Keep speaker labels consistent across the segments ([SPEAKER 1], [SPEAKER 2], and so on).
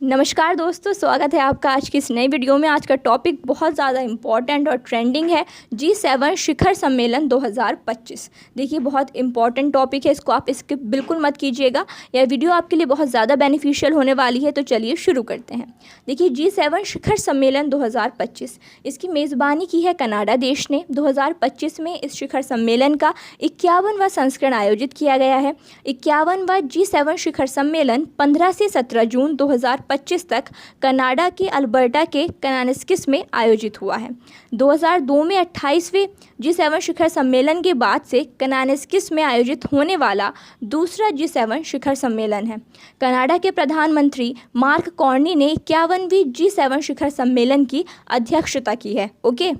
[SPEAKER 1] नमस्कार दोस्तों, स्वागत है आपका आज की इस नई वीडियो में। आज का टॉपिक बहुत ज़्यादा इम्पॉर्टेंट और ट्रेंडिंग है, G7 शिखर सम्मेलन 2025। देखिए, बहुत इंपॉर्टेंट टॉपिक है, इसको आप स्किप बिल्कुल मत कीजिएगा। यह वीडियो आपके लिए बहुत ज़्यादा बेनिफिशियल होने वाली है। तो चलिए शुरू करते हैं। देखिए, G7 शिखर सम्मेलन 2025, इसकी मेज़बानी की है कनाडा देश ने। 2025 में इस शिखर सम्मेलन का 51वां संस्करण आयोजित किया गया है। 51वां G7 शिखर सम्मेलन 15 से 17 जून 2025 तक कनाडा के अल्बर्टा के कनानिस्किस में आयोजित हुआ है। 2002 में 28वें G7 शिखर सम्मेलन के बाद से कनानिस्किस में आयोजित होने वाला दूसरा G7 शिखर सम्मेलन है। कनाडा के प्रधानमंत्री मार्क कार्नी ने 51वीं G7 शिखर सम्मेलन की अध्यक्षता की है। ओके,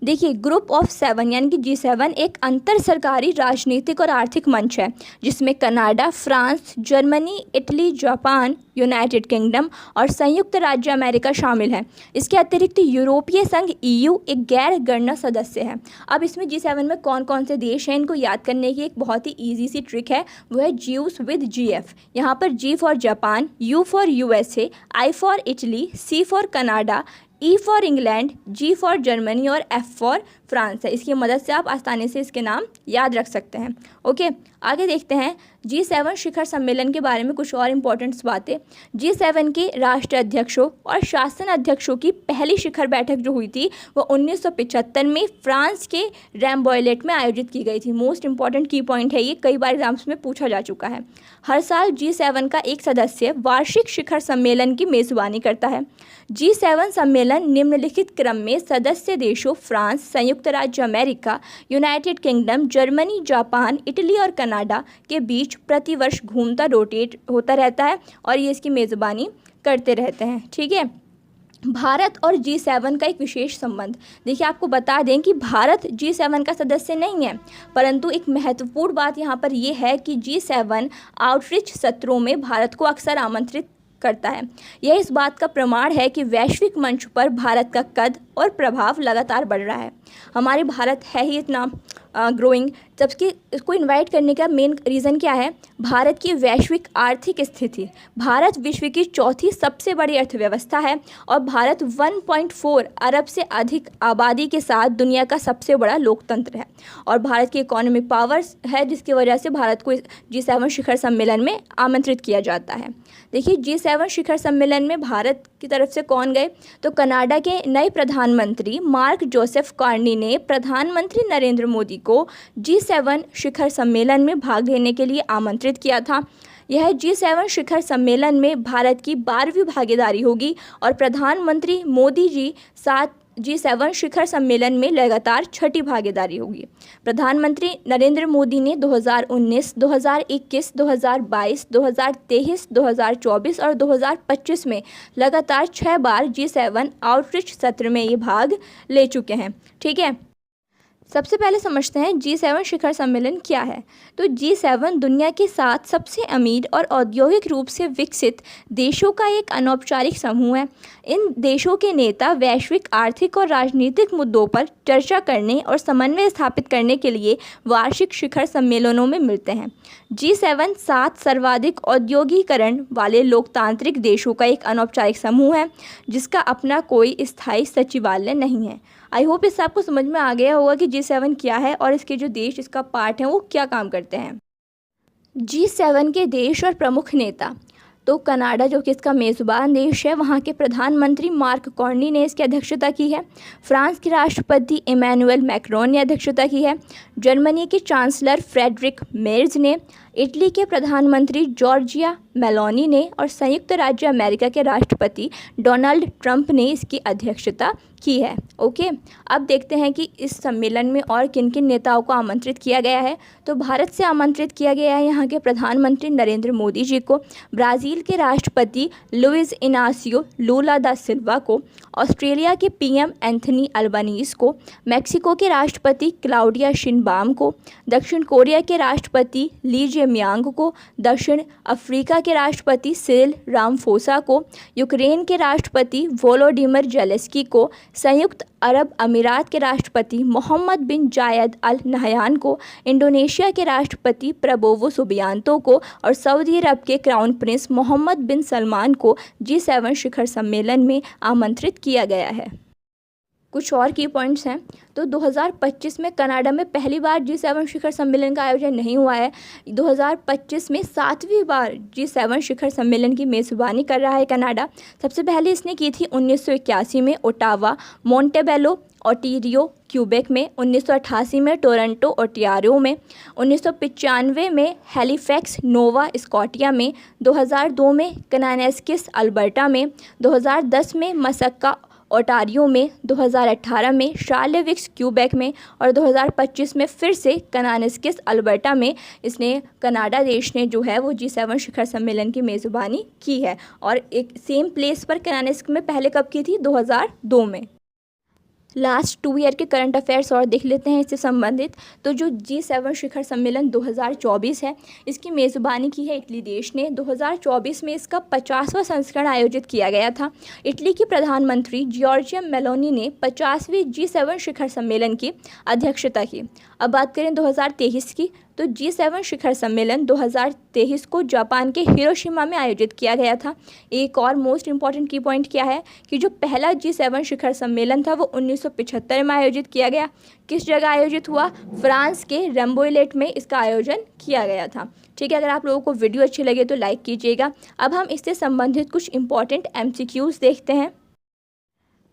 [SPEAKER 1] देखिए, ग्रुप ऑफ 7 यानी कि G7 एक अंतर सरकारी राजनीतिक और आर्थिक मंच है जिसमें Canada, France, Germany, Italy, Japan, United kingdom और संयुक्त राज्य अमेरिका शामिल है। इसके अतिरिक्त यूरोपीय संघ EU एक गैर गणना सदस्य है। अब इसमें G7 में कौन कौन से देश हैं, इनको याद करने की एक बहुत ही ईजी सी ट्रिक है, वो है GUS विद GF। यहाँ पर G for Japan, U for USA, I for Italy, C for Canada, E for England, G for Germany और F फॉर फ्रांस है। इसकी मदद से आप आसानी से इसके नाम याद रख सकते हैं। ओके, आगे देखते हैं G7 शिखर सम्मेलन के बारे में कुछ और इम्पोर्टेंट्स बातें। G7 के राष्ट्र अध्यक्षों और शासन अध्यक्षों की पहली शिखर बैठक जो हुई थी वो 1975 में फ्रांस के रैम्बॉयलेट में आयोजित की गई थी। मोस्ट इंपॉर्टेंट की पॉइंट है ये, कई बार एग्जाम्स में पूछा जा चुका है। हर साल G7 का एक सदस्य वार्षिक शिखर सम्मेलन की मेज़बानी करता है। G7 सम्मेलन निम्नलिखित क्रम में सदस्य देशों फ्रांस, संयुक्त राज्य America, United kingdom, Germany, Japan, Italy और कनाडा के बीच प्रतिवर्ष घूमता रोटेट होता रहता है और ये इसकी मेज़बानी करते रहते हैं। ठीक है, भारत और G7 का एक विशेष संबंध। देखिए, आपको बता दें कि भारत G7 का सदस्य नहीं है, परंतु एक महत्वपूर्ण बात यहाँ पर यह है कि G7 आउटरीच सत्रों में भारत को अक्सर आमंत्रित करता है। यह इस बात का प्रमाण है कि वैश्विक मंच पर भारत का कद और प्रभाव लगातार बढ़ रहा है। हमारे भारत है ही इतना ग्रोइंग, जबकि इसको इनवाइट करने का मेन रीज़न क्या है? भारत की वैश्विक आर्थिक स्थिति। भारत विश्व की चौथी सबसे बड़ी अर्थव्यवस्था है और भारत 1.4 अरब से अधिक आबादी के साथ दुनिया का सबसे बड़ा लोकतंत्र है और भारत की इकोनॉमिक पावर्स है, जिसकी वजह से भारत को G7 शिखर सम्मेलन में आमंत्रित किया जाता है। देखिए, G7 शिखर सम्मेलन में भारत की तरफ से कौन गए? तो कनाडा के नए प्रधानमंत्री मार्क जोसेफ कार्नी ने प्रधानमंत्री नरेंद्र मोदी को G7 शिखर सम्मेलन में भाग लेने के लिए आमंत्रित किया था। यह G7 शिखर सम्मेलन में भारत की 12वीं भागीदारी होगी और प्रधानमंत्री मोदी जी साथ G7 शिखर सम्मेलन में लगातार 6ठी भागीदारी होगी। प्रधानमंत्री नरेंद्र मोदी ने 2019, 2021, 2022, 2023, 2024 और 2025 में लगातार 6 बार G7 आउटरीच सत्र में ये भाग ले चुके हैं। ठीक है, सबसे पहले समझते हैं G7 शिखर सम्मेलन क्या है। तो G7 दुनिया के 7 सबसे अमीर और औद्योगिक रूप से विकसित देशों का एक अनौपचारिक समूह है। इन देशों के नेता वैश्विक आर्थिक और राजनीतिक मुद्दों पर चर्चा करने और समन्वय स्थापित करने के लिए वार्षिक शिखर सम्मेलनों में मिलते हैं। G7 7 सर्वाधिक औद्योगिकरण वाले लोकतांत्रिक देशों का एक अनौपचारिक समूह है जिसका अपना कोई स्थायी सचिवालय नहीं है। आई होप इससे आपको समझ में आ गया होगा कि G7 क्या है और इसके जो देश इसका पार्ट हैं वो क्या काम करते हैं। G7 के देश और प्रमुख नेता। तो कनाडा जो कि इसका मेज़बान देश है, वहाँ के प्रधानमंत्री मार्क कार्नी ने इसकी अध्यक्षता की है। फ्रांस के राष्ट्रपति इमैनुअल मैक्रोन ने अध्यक्षता की है। जर्मनी के चांसलर फ्रेडरिक मेर्ज ने, इटली के प्रधानमंत्री जॉर्जिया मेलोनी ने और संयुक्त राज्य अमेरिका के राष्ट्रपति डोनाल्ड ट्रंप ने इसकी अध्यक्षता की है। ओके, अब देखते हैं कि इस सम्मेलन में और किन किन नेताओं को आमंत्रित किया गया है। तो भारत से आमंत्रित किया गया है यहाँ के प्रधानमंत्री नरेंद्र मोदी जी को, ब्राज़ील के राष्ट्रपति लुइस इनासियो लूला दा सिल्वा को, ऑस्ट्रेलिया के PM एंथनी अल्बानीज़ को, मैक्सिको के राष्ट्रपति क्लाउडिया शिनबाम को, दक्षिण कोरिया के राष्ट्रपति ली लिमयांग को, दक्षिण अफ्रीका के राष्ट्रपति सिरिल रामाफोसा को, यूक्रेन के राष्ट्रपति वोलोडिमिर जेलेंस्की को, संयुक्त अरब अमीरात के राष्ट्रपति मोहम्मद बिन जायद अल नहयान को, इंडोनेशिया के राष्ट्रपति प्रबोवो सुबियांतो को और सऊदी अरब के क्राउन प्रिंस मोहम्मद बिन सलमान को G7 शिखर सम्मेलन में आमंत्रित किया गया है। कुछ और की पॉइंट्स हैं। तो 2025 में कनाडा में पहली बार G7 शिखर सम्मेलन का आयोजन नहीं हुआ है। 2025 में 7वीं बार G7 शिखर सम्मेलन की मेज़बानी कर रहा है कनाडा। सबसे पहले इसने की थी 1981 में ओटावा, मोंटेबेलो, ओंटारियो, क्यूबेक में, 1988 में टोरंटो, ओंटारियो में, 1995 में हैलिफैक्स, नोवा स्कॉटिया में, 2002 में कनानेस्किस, अल्बर्टा में, 2010 में मसक्का, ओंटारियो में, 2018 में शार्लेविक्स, क्यूबेक में और 2025 में फिर से कनानेस्किस, अल्बर्टा में इसने कनाडा देश ने जो है वो G7 शिखर सम्मेलन की मेज़बानी की है। और एक सेम प्लेस पर कनानेस्क में पहले कब की थी? 2002 में। लास्ट 2 ईयर के करंट अफेयर्स और देख लेते हैं इससे संबंधित। तो जो G7 शिखर सम्मेलन 2024 है, इसकी मेज़बानी की है इटली देश ने। 2024 में इसका 50वां संस्करण आयोजित किया गया था। इटली की प्रधानमंत्री जॉर्जिया मेलोनी ने 50वें G7 शिखर सम्मेलन की अध्यक्षता की। अब बात करें 2023 की, तो G7 शिखर सम्मेलन 2023 को जापान के हिरोशिमा में आयोजित किया गया था। एक और मोस्ट इम्पॉर्टेंट की पॉइंट क्या है कि जो पहला G7 शिखर सम्मेलन था वो 1975 में आयोजित किया गया। किस जगह आयोजित हुआ? फ्रांस के रम्बोइलेट में इसका आयोजन किया गया था। ठीक है, अगर आप लोगों को वीडियो अच्छी लगे तो लाइक कीजिएगा। अब हम इससे संबंधित कुछ इंपॉर्टेंट MCQs देखते हैं।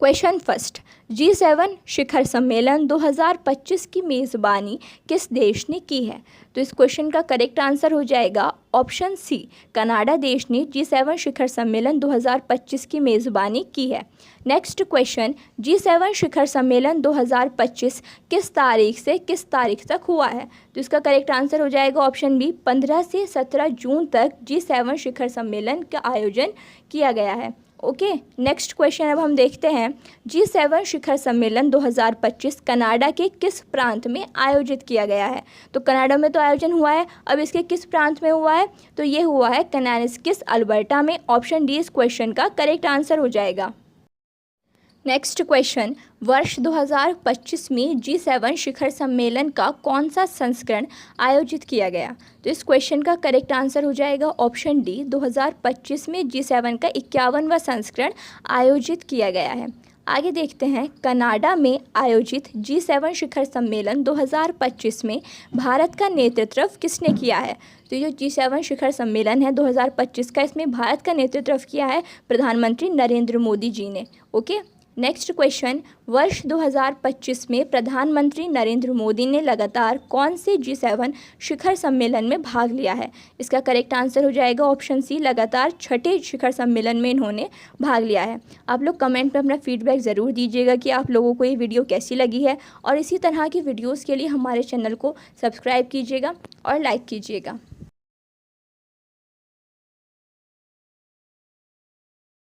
[SPEAKER 1] क्वेश्चन फर्स्ट, G7 शिखर सम्मेलन 2025 की मेज़बानी किस देश ने की है? तो इस क्वेश्चन का करेक्ट आंसर हो जाएगा ऑप्शन सी, कनाडा देश ने G7 शिखर सम्मेलन 2025 की मेज़बानी की है। नेक्स्ट क्वेश्चन, G7 शिखर सम्मेलन 2025 किस तारीख से किस तारीख तक हुआ है? तो इसका करेक्ट आंसर हो जाएगा ऑप्शन बी, 15 से 17 जून तक G7 शिखर सम्मेलन का आयोजन किया गया है। ओके, नेक्स्ट क्वेश्चन अब हम देखते हैं। G7 शिखर सम्मेलन 2025 कनाडा के किस प्रांत में आयोजित किया गया है? तो कनाडा में तो आयोजन हुआ है, अब इसके किस प्रांत में हुआ है? तो ये हुआ है कनानेस्किस, अल्बर्टा में। ऑप्शन डी इस क्वेश्चन का करेक्ट आंसर हो जाएगा। नेक्स्ट क्वेश्चन, वर्ष 2025 में G7 शिखर सम्मेलन का कौन सा संस्करण आयोजित किया गया? तो इस क्वेश्चन का करेक्ट आंसर हो जाएगा ऑप्शन डी, 2025 में G7 का 51वां संस्करण आयोजित किया गया है। आगे देखते हैं, कनाडा में आयोजित G7 शिखर सम्मेलन 2025 में भारत का नेतृत्व किसने किया है? तो ये जो G7 शिखर सम्मेलन है 2025 का, इसमें भारत का नेतृत्व किया है प्रधानमंत्री नरेंद्र मोदी जी ने। ओके, नेक्स्ट क्वेश्चन, वर्ष 2025 में प्रधानमंत्री नरेंद्र मोदी ने लगातार कौन से G7 शिखर सम्मेलन में भाग लिया है? इसका करेक्ट आंसर हो जाएगा ऑप्शन सी, लगातार 6ठे शिखर सम्मेलन में इन्होंने भाग लिया है। आप लोग कमेंट में अपना फीडबैक ज़रूर दीजिएगा कि आप लोगों को ये वीडियो कैसी लगी है, और इसी तरह की वीडियोज़ के लिए हमारे चैनल को सब्सक्राइब कीजिएगा और लाइक कीजिएगा।